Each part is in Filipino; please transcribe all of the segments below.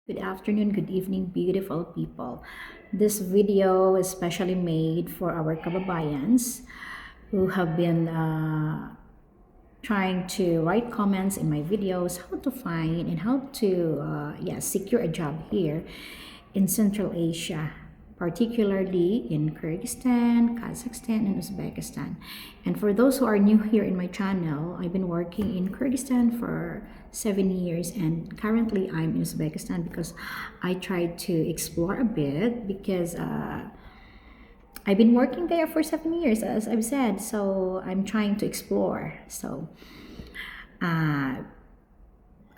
Good afternoon, good evening, beautiful people. This video is specially made for our kababayans who have been trying to write comments in my videos, how to find and how to secure a job here in Central Asia, particularly in Kyrgyzstan, Kazakhstan, and Uzbekistan. And for those who are new here in my channel, I've been working in Kyrgyzstan for 7 years, and currently I'm in Uzbekistan because I tried to explore a bit because I've been working there for 7 years, as I've said, so I'm trying to explore. So uh,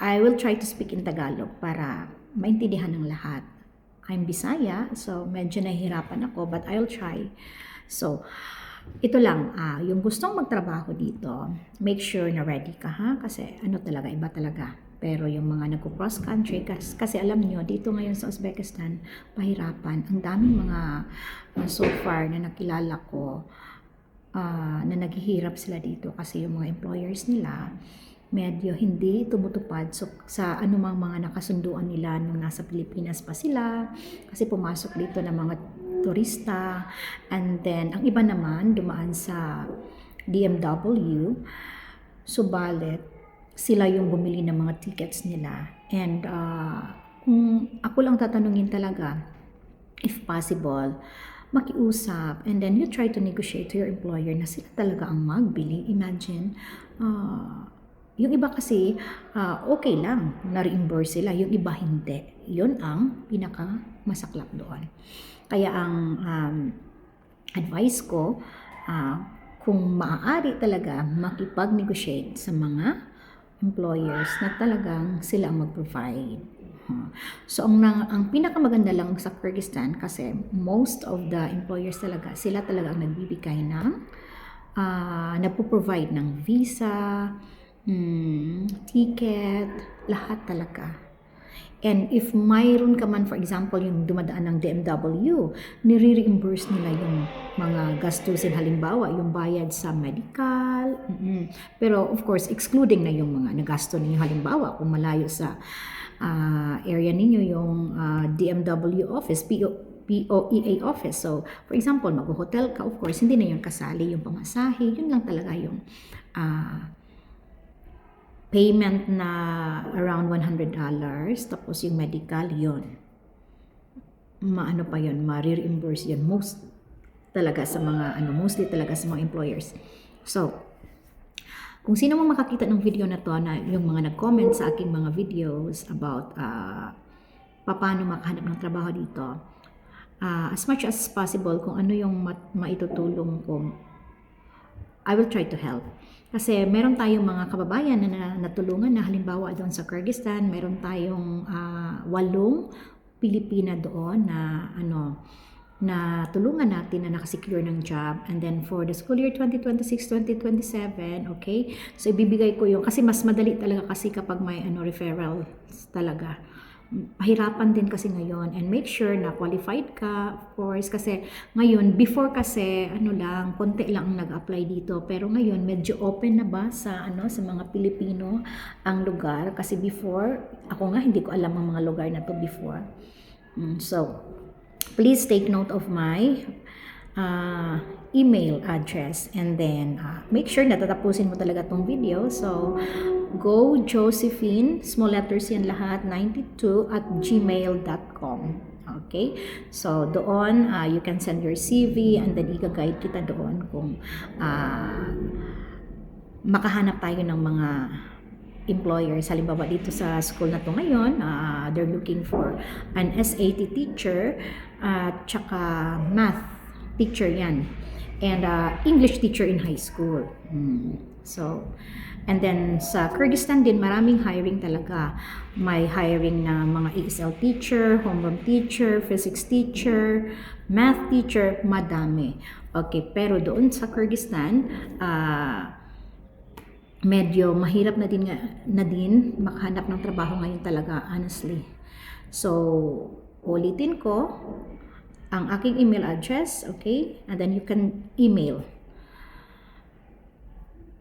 I will try to speak in Tagalog para maintindihan ng lahat. I'm Bisaya, so medyo nahihirapan ako, but I'll try. So, ito lang, yung gustong magtrabaho dito, make sure na ready ka ha, kasi ano talaga, iba talaga. Pero yung mga nagko-cross country, kasi alam nyo, dito ngayon sa Uzbekistan, pahirapan. Ang daming mga so far na nakilala ko na naghihirap sila dito kasi yung mga employers nila, medyo hindi tumutupad sa anumang mga nakasunduan nila nung nasa Pilipinas pa sila kasi pumasok dito ng mga turista, and then ang iba naman dumaan sa DMW, subalit sila yung bumili ng mga tickets nila. And kung ako lang tatanungin talaga, if possible, makiusap, and then you try to negotiate to your employer na sila talaga ang magbili. Imagine, yung iba kasi okay lang, na-reimburse sila, yung iba hindi. Yun ang pinaka masaklap doon. Kaya ang advice ko, kung maaari talaga makipag-negotiate sa mga employers na talagang sila ang mag-provide. So ang pinakamaganda lang sa Kyrgyzstan, kasi most of the employers talaga, sila talaga ang nagbibigay ng nagpo-provide ng visa, ticket, lahat talaga. And if mayroon ka man, for example, yung dumadaan ng DMW, nire-reimburse nila yung mga gastusin, halimbawa, yung bayad sa medical. Pero of course, excluding na yung mga nagasto ninyo, halimbawa, kung malayo sa area ninyo yung DMW office, POEA office. So, for example, mag-hotel ka, of course, hindi na yun kasali yung pamasahe. Yun lang talaga yung payment na around $100, tapos yung medical, yun. Maano pa yun, ma-reimburse yun. Mostly talaga sa mga employers. So, kung sino mo makakita ng video na to, na yung mga nag-comment sa aking mga videos about paano makahanap ng trabaho dito, as much as possible, kung ano yung maitutulong ko, I will try to help. Kasi meron tayong mga kababayan na natulungan na, halimbawa doon sa Kyrgyzstan, meron tayong 8 Pilipina doon na tulungan natin na nakasecure ng job. And then for the school year 2026-2027, okay? So ibibigay ko yung, kasi mas madali talaga kasi kapag may referral talaga. Pahirapan din kasi ngayon, and make sure na qualified ka, of course, kasi ngayon, before kasi konti lang ang nag-apply dito, pero ngayon medyo open na ba sa mga Pilipino ang lugar, kasi before ako nga hindi ko alam ang mga lugar na to before. So please take note of my email address, and then make sure na tatapusin mo talaga tong video. So go Josephine, small letters yan lahat, 92@gmail.com. Okay? So doon you can send your CV, and then i-guide kita doon kung makahanap tayo ng mga employers. Halimbawa dito sa school na to ngayon, they're looking for an SAT teacher at tsaka math teacher yan, and English teacher in high school. So, and then sa Kyrgyzstan din, maraming hiring talaga. May hiring na mga ESL teacher, homeroom teacher, physics teacher, math teacher, madami. Okay, pero doon sa Kyrgyzstan, medyo mahirap na din makahanap ng trabaho ngayon talaga, honestly. So, ulitin ko ang aking email address, okay? And then you can email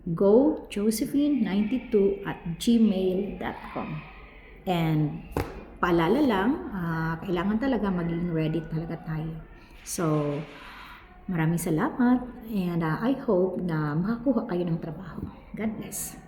gojosephine92@gmail.com. And paalala lang, kailangan talaga maging ready talaga tayo. So, maraming salamat and I hope na makakuha kayo ng trabaho. God bless.